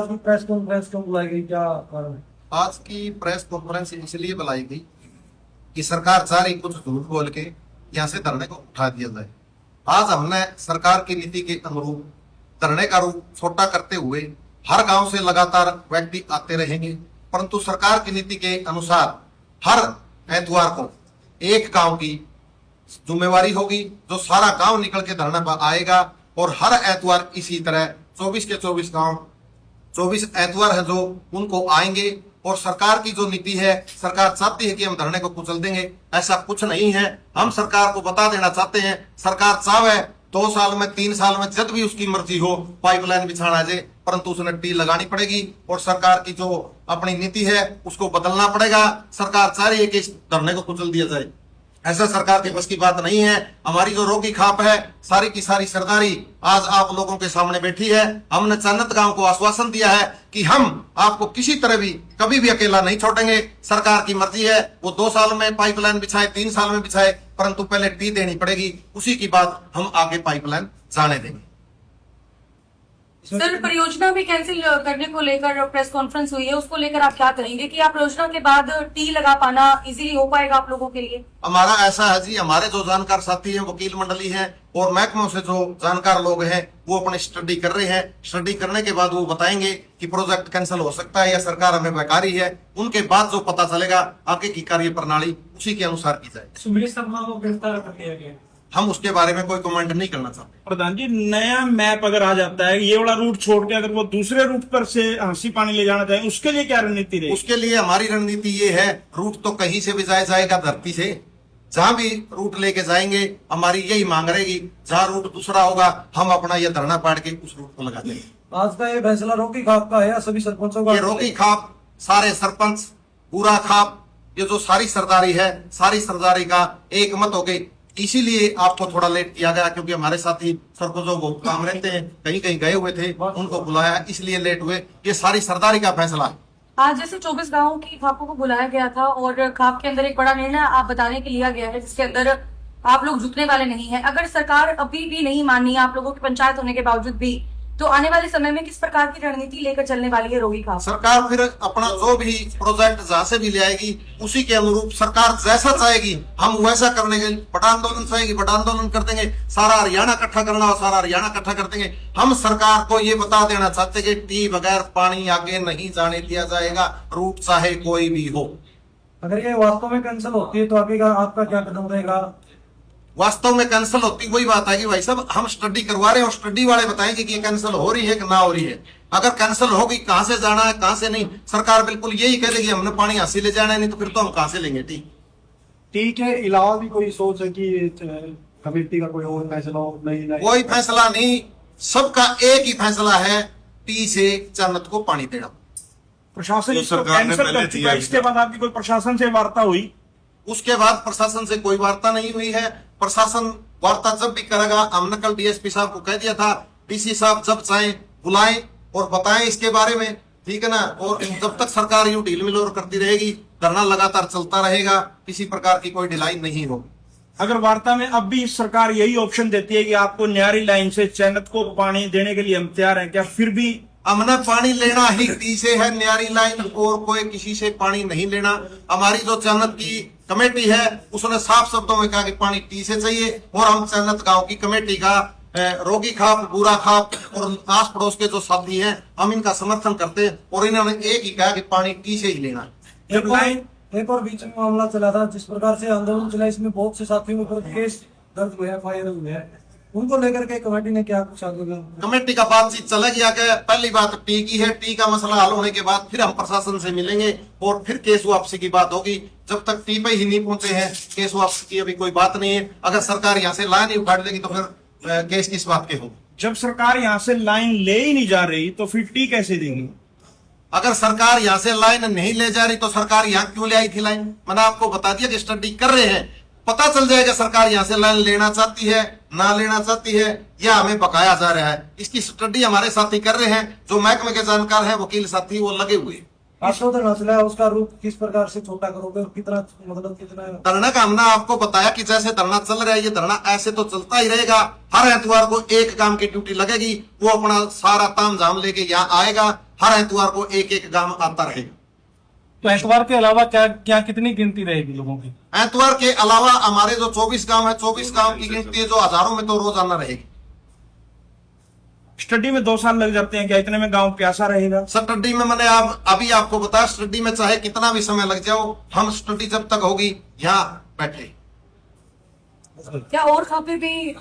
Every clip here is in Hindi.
प्रेस कॉन्फ्रेंस क्यों बुलाई गई, क्या कारण है? आज की प्रेस कॉन्फ्रेंस इसलिए बुलाई गई कि सरकार चाह रही कुछ झूठ बोल के यहाँ से धरने को उठा दिया जाए। आज हमने सरकार की नीति के अनुरूप धरने का रूप छोटा करते हुए हर गांव से लगातार व्यक्ति आते रहेंगे, परंतु सरकार की नीति के अनुसार हर एतवार को एक गांव की जिम्मेवारी होगी जो सारा गांव निकल के धरना पर आएगा और हर एतवार इसी तरह 24 के 24 गांव 24 एतवार है जो उनको आएंगे। और सरकार की जो नीति है, सरकार चाहती है कि हम धरने को कुचल देंगे, ऐसा कुछ नहीं है। हम सरकार को बता देना चाहते हैं, सरकार चाहे 2 साल में 3 साल में जब भी उसकी मर्जी हो पाइपलाइन बिछाना जाए, परंतु उसने टी लगानी पड़ेगी और सरकार की जो अपनी नीति है उसको बदलना पड़ेगा। सरकार चाह रही है कि इस धरने को कुचल दिया जाए, ऐसा सरकार के बस की बात नहीं है। हमारी जो रोगी खाप है, सारी की सारी सरदारी आज आप लोगों के सामने बैठी है। हमने चन्नत गांव को आश्वासन दिया है कि हम आपको किसी तरह भी कभी भी अकेला नहीं छोड़ेंगे। सरकार की मर्जी है, वो 2 साल में पाइपलाइन बिछाए, 3 साल में बिछाए, परंतु पहले टी देनी पड़ेगी, उसी की बात हम आगे पाइपलाइन जाने देंगे। सर, परियोजना भी कैंसिल करने को लेकर प्रेस कॉन्फ्रेंस हुई है, उसको लेकर आप क्या कहेंगे कि आप परियोजना के बाद टी लगा पाना इजीली हो पाएगा आप लोगों के लिए? हमारा ऐसा है जी, हमारे जो जानकार साथी हैं, वकील मंडली है और महकमों से जो जानकार लोग हैं वो अपनी स्टडी कर रहे हैं। स्टडी करने के बाद वो बताएंगे कि प्रोजेक्ट कैंसिल हो सकता है या सरकार हमें बेकारी है। उनके बाद जो पता चलेगा आगे की कार्य प्रणाली उसी के अनुसार की जाएगी। सुमित शर्मा को गिरफ्तार कर लिया गया, हम उसके बारे में कोई कमेंट नहीं करना चाहते। प्रधान जी, नया मैप अगर आ जाता है, ये वाला रूट छोड़ के अगर वो दूसरे रूट पर से हंसी पानी ले जाना चाहे, उसके लिए क्या रणनीति रहेगी? उसके लिए हमारी रणनीति ये है, रूट तो कहीं से भी जाएगा धरती से, जहां भी रूट लेके जाएंगे हमारी यही मांग रहेगी। जहां रूट दूसरा होगा हम अपना यह धरना पाड़ के उस रूट को लगा देंगे। आज का ये फैसला रोकी खाप का है या सभी सरपंचों का? ये रोकी खाप, सारे सरपंच, पूरा खाप, ये जो सारी सरदारी है, सारी सरदारी का एक मत हो गई। इसीलिए आपको थोड़ा लेट किया गया, क्योंकि हमारे साथी सरपंचों को काम रहते हैं, कहीं कहीं गए हुए थे, उनको बुलाया, इसलिए लेट हुए। ये सारी सरदारी का फैसला है। आज जैसे 24 गांवों की खापों को बुलाया गया था और खाप के अंदर एक बड़ा निर्णय आप बताने के लिया गया है जिसके अंदर आप लोग झुकने वाले नहीं है। अगर सरकार अभी भी नहीं मानी आप लोगों की पंचायत होने के बावजूद भी, तो आने वाले समय में किस प्रकार की रणनीति लेकर चलने वाली है रोगी खाप? सरकार फिर अपना जो भी प्रोजेक्ट जहां से भी ले आएगी उसी के अनुरूप सरकार जैसा चाहेगी हम वैसा करने के बड़ा आंदोलन चाहेगी, बड़ा आंदोलन कर देंगे। सारा हरियाणा इकट्ठा करना हो, सारा हरियाणा इकट्ठा कर देंगे। हम सरकार को ये बता देना चाहते कि टी बगैर पानी आगे नहीं जाने दिया जाएगा, रूट चाहे कोई भी हो। अगर ये वास्तव में कैंसिल होती है तो आगे का आपका क्या कदम रहेगा? वास्तव में कैंसिल होती वही बात है कि भाई साहब हम स्टडी करवा रहे हैं और स्टडी वाले बताएंगे कि ये कैंसिल हो रही है कि ना हो रही है। अगर कैंसिल होगी, कहां से जाना है कहां से नहीं, सरकार बिल्कुल यही कह देगी हमने पानी हासिल ले जाना है, नहीं तो फिर तो हम कहां से लेंगे टी। टी के अलावा भी कोई सोच है कि कमेटी का कोई और फैसला हो? नहीं, कोई फैसला नहीं, सबका एक ही फैसला है, टी से जन्नत को पानी देना। प्रशासन इसको कैंसिल कर चुका है, इसके बाद आपकी कोई प्रशासन से वार्ता हुई? उसके बाद प्रशासन से कोई वार्ता नहीं हुई है। प्रशासन वार्ता जब भी करेगा, हमने कल डीएसपी साहब को कह दिया था, डीसी साहब जब चाहे बुलाएं और बताएं इसके बारे में, ठीक है ना। और जब तक सरकार यूं ढील मिलोर करती रहेगी, धरना लगातार चलता रहेगा, किसी प्रकार की कोई ढिलाई नहीं होगी। अगर वार्ता में अब भी सरकार यही ऑप्शन देती है कि आपको न्यारी लाइन से चैनत को पानी देने के लिए हम तैयार हैं, क्या फिर भी? हमने पानी लेना ही टी से है, न्यारी लाइन और कोई किसी से पानी नहीं लेना। हमारी जो चन्नत की कमेटी है उसने साफ शब्दों में कहा कि पानी टी से चाहिए, और हम चन्नत गांव की कमेटी का रोगी खाप, बूरा खाप और आस पड़ोस के जो साथी हैं हम इनका समर्थन करते हैं, और इन्होंने एक ही कहा कि पानी टी से ही लेना है। एक और बीच में मामला चला था, जिस प्रकार से आंदोलन चला, इसमें बहुत से साथियों के ऊपर केस दर्ज हुए हैं, फायर हुए हैं, उनको लेकर के कमेटी ने क्या कुछ आगे? कमेटी का बातचीत चलेगी आगे। पहली बात टी की है, टी का मसला हल होने के बाद फिर हम प्रशासन से मिलेंगे और फिर केस वापसी की बात होगी। जब तक टी पे ही नहीं पहुंचे हैं, केस वापसी की अभी कोई बात नहीं है। अगर सरकार यहाँ से लाइन ही उखाड़ लेगी तो फिर केस किस बात के होगी? जब सरकार यहाँ से लाइन ले ही नहीं जा रही तो फिर टी कैसे देंगी? अगर सरकार यहाँ से लाइन नहीं ले जा रही तो सरकार यहाँ क्यों ले आई थी लाइन? मैंने आपको बता दिया कि स्टडी कर रहे हैं, पता चल जाएगा सरकार यहाँ से लाइन लेना चाहती है ना लेना चाहती है, या हमें बकाया जा रहा है। इसकी स्टडी हमारे साथी कर रहे हैं, जो महकमे के जानकार हैं, वकील साथी वो लगे हुए। आपको धरना चला है, उसका रूप किस प्रकार से छोटा करोगे और कितना मतलब कितना धरना का हमने आपको बताया कि जैसे धरना चल रहा है, ये धरना ऐसे तो चलता ही रहेगा। हर एतवार को एक काम की ड्यूटी लगेगी, वो अपना सारा ताम झाम लेके यहाँ आएगा। हर एतवार को एक एक काम आता रहेगा। तो एतवार के अलावा क्या कितनी गिनती रहेगी लोगों की? एतवार के अलावा हमारे जो 24 गांव है, 24 गांव की गिनती है, जो हजारों में तो रोजाना रहेगी। स्टडी में 2 साल लग जाते हैं क्या? इतने में गांव प्यासा रहेगा? स्टडी में मैंने अभी आपको बताया, स्टडी में चाहे कितना भी समय लग जाओ, हम स्टडी जब तक होगी यहाँ बैठे। क्या और खापे भी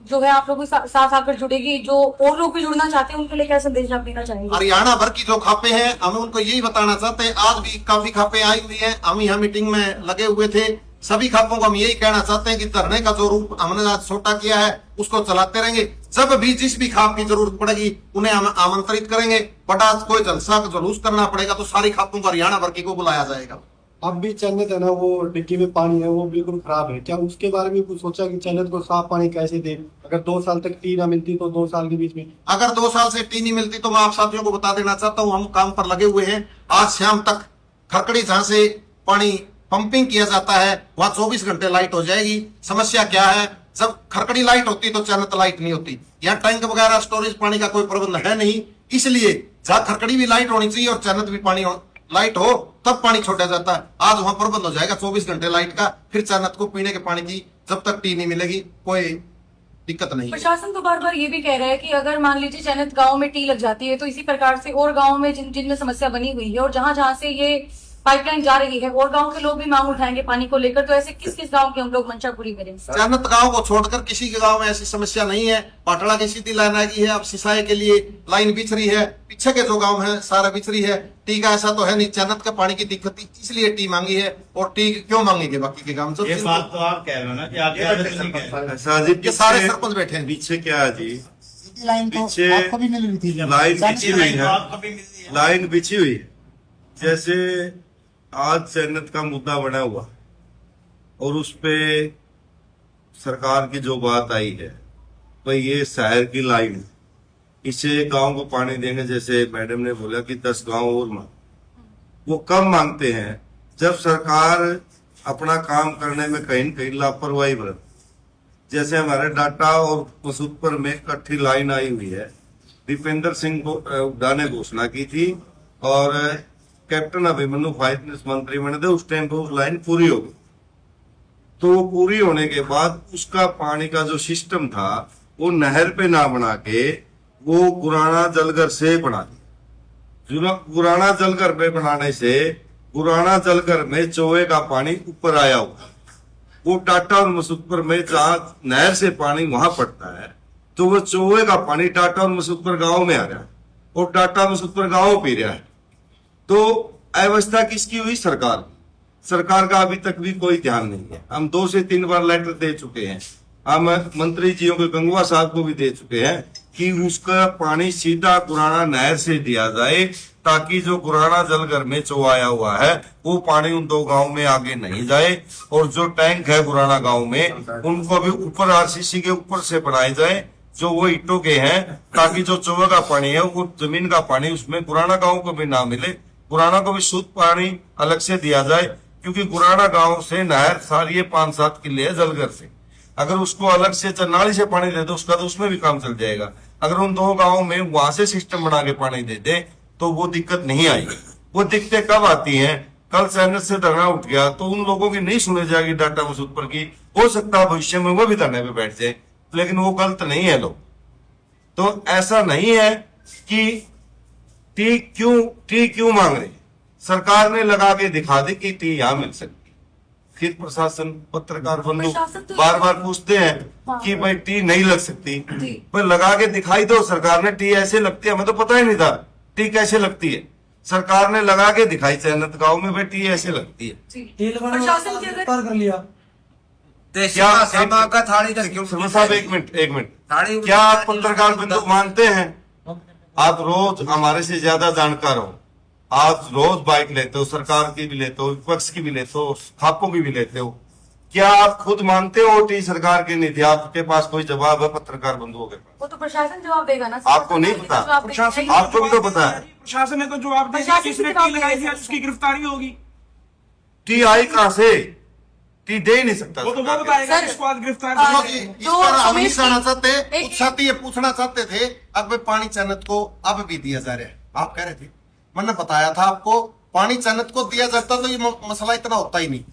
जो है आप लोगों के साथ आकर जुड़ेगी? जो और लोग भी जुड़ना चाहते हैं उनके लिए क्या संदेश आप देना चाहेंगे? हरियाणा भर की जो खापे हैं, हम उनको यही बताना चाहते हैं। आज भी काफी खापे आई हुई हैं, हम यहाँ मीटिंग में लगे हुए थे। सभी खापों को हम यही कहना चाहते हैं कि धरने का जो रूप हमने आज छोटा किया है, उसको चलाते रहेंगे। जब भी जिस भी खाप की जरूरत पड़ेगी उन्हें हम आमंत्रित करेंगे। बड़ा कोई जलसा जुलूस करना पड़ेगा तो सारी खापों को हरियाणा भर की को बुलाया जाएगा। अब भी चैनत है ना, वो डिग्गी में पानी है वो बिल्कुल खराब है। क्या उसके बारे में कुछ सोचा कि चैनत को साफ पानी कैसे दे? अगर 2 साल तक टी ना मिलती तो 2 साल के बीच में अगर 2 साल से टी नहीं मिलती तो मैं आप साथियों को बता देना चाहता हूँ, हम काम पर लगे हुए हैं। आज शाम तक खरकड़ी जहां से पानी पंपिंग किया जाता है वहां 24 घंटे लाइट हो जाएगी। समस्या क्या है, जब खरकड़ी लाइट होती तो चैनत लाइट नहीं होती। यहाँ टैंक वगैरह स्टोरेज पानी का कोई प्रबंध है नहीं, इसलिए जहाँ खरकड़ी भी लाइट होनी चाहिए और चैनत भी पानी लाइट हो तब पानी छोड़ा जाता है। आज वहां प्रबंध हो जाएगा 24 घंटे लाइट का। फिर चैनत को पीने के पानी की जब तक टी नहीं मिलेगी कोई दिक्कत नहीं। प्रशासन तो बार बार ये भी कह रहा है कि अगर मान लीजिए चैनत गांव में टी लग जाती है तो इसी प्रकार से और गांव में जिनमें समस्या बनी हुई है और जहां जहां से ये पाइपलाइन जा रही है और गांव के लोग भी मांग उठाएंगे पानी को लेकर, तो ऐसे किस किस गांव की हम लोग मंशा पूरी करें? चैनत गांव को छोड़कर किसी के गांव में ऐसी समस्या नहीं है। पाटड़ा की सीधी लाइन आ गई है, अब सिंचाई के लिए लाइन बिछ रही है। पीछे के जो गांव है सारा बिछ रही है। टी का ऐसा तो है नहीं, चैनत का पानी की दिक्कत थी इसलिए टी मांगी है। और टी क्यों मांगेंगे बाकी के गांव? ये बात तो आप कह रहे हो ना कि आप ये सारे सरपंच बैठे हैं। पीछे क्या है जी, लाइन तो पीछे आपको भी मिल रही थी जब लाइन बिछी हुई है, आपको भी मिलती है। लाइन बिछी हुई है। जैसे आज चैनत का मुद्दा बना हुआ और उस पे सरकार की जो बात आई है, भाई ये शहर की लाइन है, इसे गांव को पानी देंगे। जैसे मैडम ने बोला कि 10 गांव और मांग, वो कब मांगते हैं जब सरकार अपना काम करने में कहीं न कहीं लापरवाही बरत। जैसे हमारे डाटा और मसूदपुर में इकट्ठी लाइन आई हुई है, दीपेंद्र सिंह हुड्डा ने घोषणा की थी और कैप्टन अभिमन्यु फाइनेंस मंत्री बने थे। उस टाइम पे उस लाइन पूरी हो गई। तो वो पूरी होने के बाद उसका पानी का जो सिस्टम था वो नहर पे ना बना के वो गुराना जलघर से बना दिया। गुराना जलघर पे बनाने से गुराना जलघर में चौवे का पानी ऊपर आया हुआ। वो टाटा और मसूदपुर में जहां नहर से पानी वहां पड़ता है तो वो चौवे का पानी टाटा और मसूदपुर गांव में आ रहा है और टाटा मसूदपुर गांव पी रहा है। तो अव्यवस्था किसकी हुई? सरकार। सरकार का अभी तक भी कोई ध्यान नहीं है। हम 2 से 3 बार लेटर दे चुके हैं, हम मंत्री जियों के गंगवा साहब को भी दे चुके हैं कि उसका पानी सीधा गुराना नहर से दिया जाए ताकि जो गुराना जलघर में चौवाया हुआ है वो पानी उन 2 गांव में आगे नहीं जाए। और जो टैंक है गुराना गांव में उनको भी ऊपर आरसीसी के ऊपर से बनाए जाए जो वो ईटों के हैं, ताकि जो चौवे का पानी है वो जमीन का पानी उसमें गुराना गांव को भी ना मिले, गुराना को भी शुद्ध पानी अलग से दिया जाए। क्योंकि गुराना गांव से नहर सारी 5-7 किले है जलघर से, अगर उसको अलग से नाली से पानी दे दो उसका तो उसमें भी काम चल जाएगा। अगर उन 2 गांवों में वहां से सिस्टम बना के पानी दे दे तो वो दिक्कत नहीं आएगी। वो दिक्कतें कब आती हैं? कल चैनत से धरना उठ गया तो उन लोगों की नहीं सुनी जाएगी डाटा मसूदपुर की। हो सकता है भविष्य में वो भी धरने पे बैठ जाए, लेकिन वो गलत नहीं है लोग। तो ऐसा नहीं है कि टी क्यों मांग रहे। सरकार ने लगा के दिखा दी कि टी यहां मिल सकती। फिर प्रशासन पत्रकार बंधु तो बार बार पूछते हैं कि भाई टी नहीं लग सकती, पर लगा के दिखाई दो। सरकार ने टी ऐसे लगती है, हमें तो पता ही नहीं था टी कैसे लगती है। सरकार ने लगा के दिखाई चैनत गांव में भाई टी ऐसे लगती है। प्रशासन की अगर कर लिया क्या साहब एक मिनट क्या आप पत्रकार बंधु मानते हैं आप रोज हमारे से ज्यादा जानकार हो, आप रोज बाइक लेते हो, सरकार की भी लेते हो, विपक्ष की भी लेते हो, खापों की भी लेते हो, क्या आप खुद मानते हो टी सरकार की नीति? आपके पास कोई जवाब है पत्रकार बंधुओं के पास? वो तो प्रशासन जवाब देगा ना। आपको नहीं पता? प्रशासन आपको भी तो पता है। प्रशासन ने तो जवाब दिया, प्रशासन किसने से जवाब टी लगाई थी दिया। उसकी गिरफ्तारी होगी। टी आई कहां से? टी दे ही नहीं सकता। वो तो वो बताएगा सर, किसको आज गिरफ्तार हाँ, किया। इस जो पर हम नहीं सुमेश कहना की- चाहते, एक- उत्साहती ये पूछना चाहते थे अब वे पानी चन्नत को अब भी दिया जा रहा है। आप कह रहे थे, मैंने बताया था आपको, पानी चन्नत को दिया जाता तो ये मसला इतना होता ही नहीं।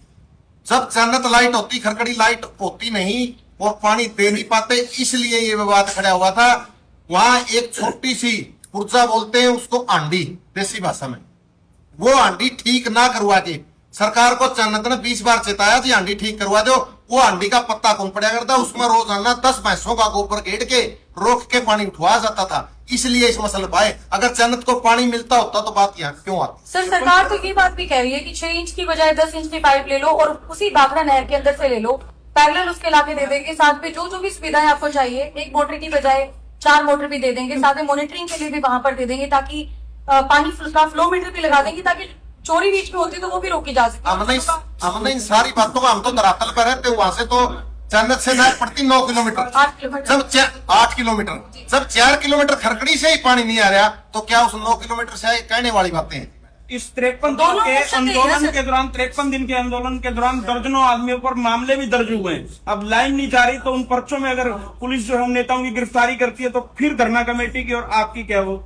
जब चन्नत लाइट होती, खरकड़ी लाइट होती नहीं और पानी दे नहीं पाते, इसलिए ये विवाद खड़ा हुआ था। वहां एक छोटी सी पुर्जा बोलते हैं उसको, आंडी देसी भाषा में, वो आंडी ठीक ना करवा के सरकार को चन्नत ने 20 बार चेताया जी आंडी ठीक करवा दो। वो आंडी का पत्ता कौन पड़ा करता, उसमें रोजाना 10 भैंसों का गोबर घेर के रोक के पानी उठवाया जाता था। इसलिए इस मसले पाए, अगर चन्नत को पानी मिलता होता तो बात यहाँ क्यों आती? सर, सरकार तो ये बात भी कह रही है कि 6 इंच की बजाय 10 इंच की पाइप ले लो और उसी बागरा नहर के अंदर से ले लो, पैरेलल उसके लाके दे देंगे। साथ में जो भी सुविधाएं आपको चाहिए, एक मोटर की बजाय 4 मोटर भी दे देंगे, साथ में मॉनिटरिंग के लिए भी वहां पर दे देंगे, ताकि पानी का फ्लो मीटर भी लगा देंगे, ताकि चोरी बीच में होती तो वो भी रोकी जा सके। हमने इन सारी बातों का, हम तो धरातल पर रहते, वहां से तो चन्नत से नहर पड़ती 9 किलोमीटर, 8 किलोमीटर। जब 8 किलोमीटर, जब 4 किलोमीटर खरकड़ी से ही पानी नहीं आ रहा तो क्या उस 9 किलोमीटर से कहने वाली बातें हैं? इस 53 दोनों दिन के ऑप्शन देंगे ना आंदोलन सर। के दौरान 53 दिन के आंदोलन के दौरान दर्जनों आदमियों पर मामले भी दर्ज हुए हैं। अब लाइन नहीं जा रही तो उन पर्चों में अगर पुलिस जो है उन नेताओं की गिरफ्तारी करती है तो फिर धरना कमेटी की और आपकी क्या वो?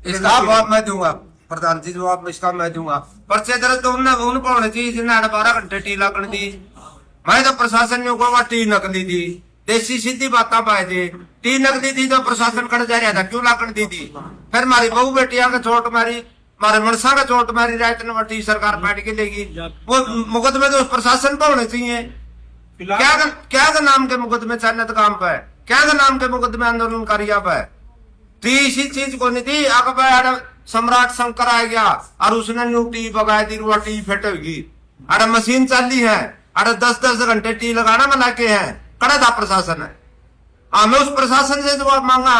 इसका जवाब मैं दूंगा, प्रधान जी जवाब इसका मैं दूंगा। पर्चे दर्ज तो उन पर होने चाहिए जिन्हें 12 घंटे टी लगन दी। मैं तो प्रशासन ने को टी नकली दी, देसी सीधी बातें पाए थे। टी नकली थी तो प्रशासन कर जा रहा था, क्यों लागण दी थी? फिर मारी बहू बेटिया का चोट मारी, मारे मनसा का चोट मारी, रात ने टी सरकार बैठ के लेगी। वो मुकदमे तो प्रशासन पर होने चाहिए। क्या का नाम के मुकदमे चन्नत काम पे, क्या का नाम के मुकदमे आंदोलनकारियों पे? टी इसी चीज को नहीं थी। अगर सम्राट शंकर आ गया और उसने न्यू टी बगाई दी, टी फेट होगी। अरे मशीन चली है, अरे 10-10 घंटे टी लगाना में लाके है, कड़ा था प्रशासन है। हमें उस प्रशासन से जवाब मांगा,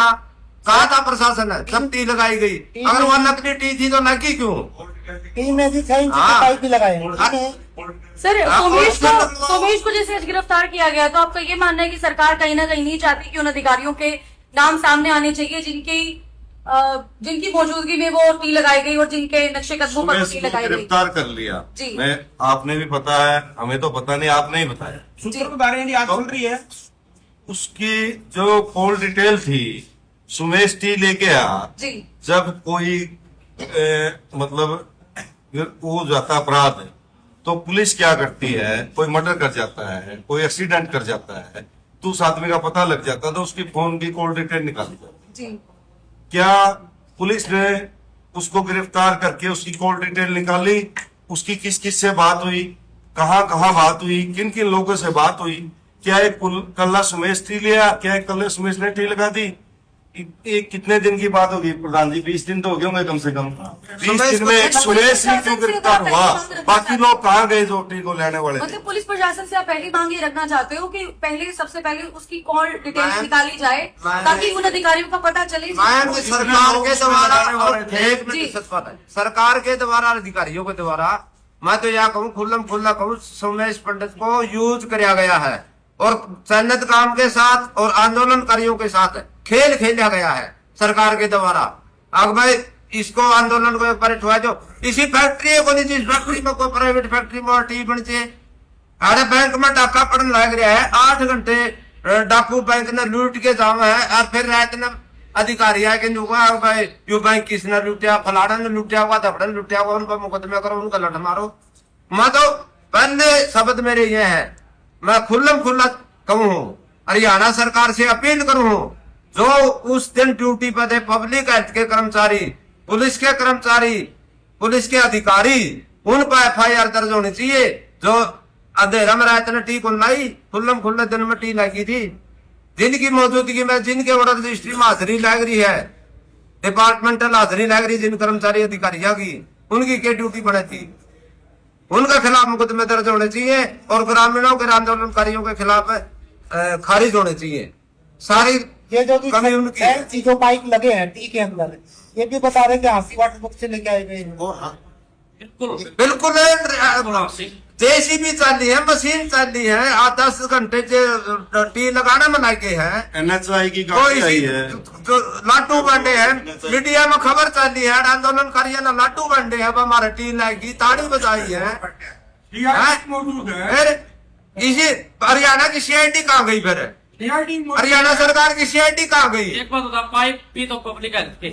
कहा था प्रशासन है जब टी लगाई गई। अगर वह नकली टी थी तो लगी क्यों? टीम में जी 6 इंच की पाइप भी लगाए हैं। सर, हाँ, सोमेश को जैसे आज गिरफ्तार किया गया, तो आपका ये मानना है कि सरकार कहीं ना कहीं नहीं चाहती कि उन अधिकारियों के नाम सामने आने चाहिए जिनकी मौजूदगी में वो टी लगाई गई और जिनके नक्शे कदमों पर टी लगाई गई? गिरफ्तार कर लिया जी। मैं, आपने भी पता है, हमें तो पता नहीं, आपने ही बताया। सूत्रधारी आज चल रही है। उसकी जो कॉल डिटेल थी, सुमेश टी लेके आया। जी। जब कोई मतलब वो जाता अपराध है तो पुलिस क्या करती है, कोई मर्डर कर जाता है, कोई एक्सीडेंट कर जाता है, तो उस आदमी का पता लग जाता तो उसकी फोन की कॉल डिटेल निकाली जाती। जी। क्या पुलिस ने उसको गिरफ्तार करके उसकी कॉल डिटेल निकाली? उसकी किस किस से बात हुई, कहाँ कहाँ बात हुई, किन किन लोगों से बात हुई? क्या एक कल्ला सुमेश टी लिया? क्या एक कल्ले सुमेश ने टी लगा दी? एक कितने दिन की बात होगी प्रधान जी? 20 दिन तो हो गए होंगे कम से कम। 20 दिन में एक सुमेश ही क्यों गिरफ्तार हुआ? बाकी लोग कहाँ गए जो टी को लेने वाले थे? मतलब पुलिस प्रशासन से आप पहली मांग ये रखना चाहते हो कि सबसे पहले उसकी कॉल डिटेल निकाली जाए ताकि उन अधिकारियों का पता चले। सरकार के द्वारा जी। सरकार के द्वारा, अधिकारियों के द्वारा, मैं तो यह कहूँ खुल्लम खुल्ला कहूँ, सोमेश पंडित को यूज किया गया है और चन्नत काम के साथ और आंदोलनकारियों के साथ खेल खेला गया है सरकार के द्वारा। अब भाई इसको आंदोलन को एक बार उठवा दो। इसी फैक्ट्री को नहीं, जिस फैक्ट्री में कोई प्राइवेट फैक्ट्री में टी बन चाहिए। अरे बैंक में डाका पड़ने लग रहा है, 8 घंटे डाकू बैंक ने लूट के जामा है और फिर रात ने अधिकारी आके भाई यू बैंक किसने लूटिया, फलाना ने लूटिया हुआ, धपड़ा ने लूटिया हुआ, उनका मुकदमा करो, उनका लठ मारो। मैं तो पहले शब्द मेरे ये है, मैं खुल्लम खुल्ला कहूँ, हरियाणा सरकार से अपील करूँ, जो उस दिन ड्यूटी पर थे पब्लिक हेल्थ के कर्मचारी, पुलिस के कर्मचारी, पुलिस के अधिकारी, उन पर FIR दर्ज होनी चाहिए। जो अंधेरा में रात ने टी को लाई, खुल्लम खुल्ले दिन में टी लगी थी, जिनकी मौजूदगी में, जिनके ऑर्डर रजिस्ट्री में हाजिरी लग रही है, डिपार्टमेंटल हाजिरी लग रही, जिन कर्मचारी अधिकारियों की, उनकी क्या ड्यूटी बनी थी? उनके खिलाफ मुकदमे दर्ज होने चाहिए और ग्रामीणों के आंदोलनकारियों के खिलाफ खारिज होने चाहिए। सारी ये जो भी 6 इंच जो पाइप लगे हैं टी के अंदर, ये भी बता रहे कि हांसी वाटर बुक से लेके आए गए हैं। बिल्कुल जेसीबी चल रही है, मशीन चल रही है, 10 घंटे टी लगाना मना के है। NHI की तो काफी इसी आई है। जो लाटू बंडे हैं, मीडिया में खबर चल रही है, आंदोलनकारियों ने लाटू बंडे हैं, अब हमारे टी लाएगी, ताड़ी बजाई है। मौजूद है। फिर इसी हरियाणा की सीआईडी कहाँ गई? फिर हरियाणा सरकार की सीआईडी कहाँ गई? एक बात बता, पाइप भी तो पब्लिक हेल्थ के,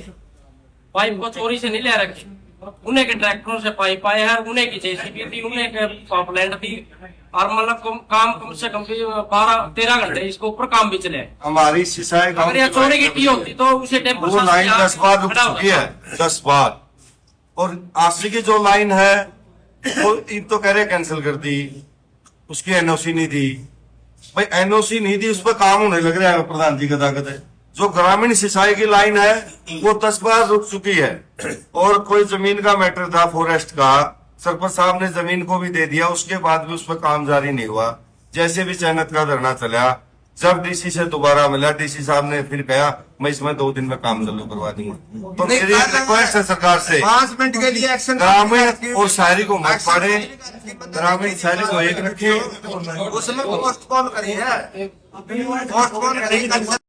पाइप को चोरी से नहीं ले रखे, उन्हें के ट्रैक्टरों से पाइप आए हैं, उन्हें की जेसीबी थी, उन्हें के पाइपलाइन थी, और मतलब काम कम से कम 12-13 घंटे इसके ऊपर काम भी चले। हमारी सिसाई गांव अगर यह चोरी की टी होती तो उसे टेम्पो वो लाइन 10 बार रुक चुकी है, 10 बार। और आशी की जो लाइन है वो इन तो कह रहे कैंसिल कर दी, उसकी एनओसी नहीं थी। भाई एनओसी नहीं थी, उस पर काम होने लग रहा है, प्रधान जी का ताकत है। जो ग्रामीण सिंचाई की लाइन है वो 10 बार रुक चुकी है। और कोई जमीन का मैटर था फॉरेस्ट का, सरपंच साहब ने जमीन को भी दे दिया, उसके बाद भी उस पर काम जारी नहीं हुआ। जैसे भी चयनत का धरना चला, जब डीसी से दोबारा मिला, डीसी साहब ने फिर कहा मैं इसमें 2 दिन में काम चालू करवा दूंगा। तो मेरी रिक्वेस्ट है सरकार से, 5 मिनट के लिए एक्शन। ग्रामीण और शहरी को मत पाड़े, ग्रामीण शहरी को एक रखे। उसमें पोस्टपोन करी है, पोस्टपोन करी।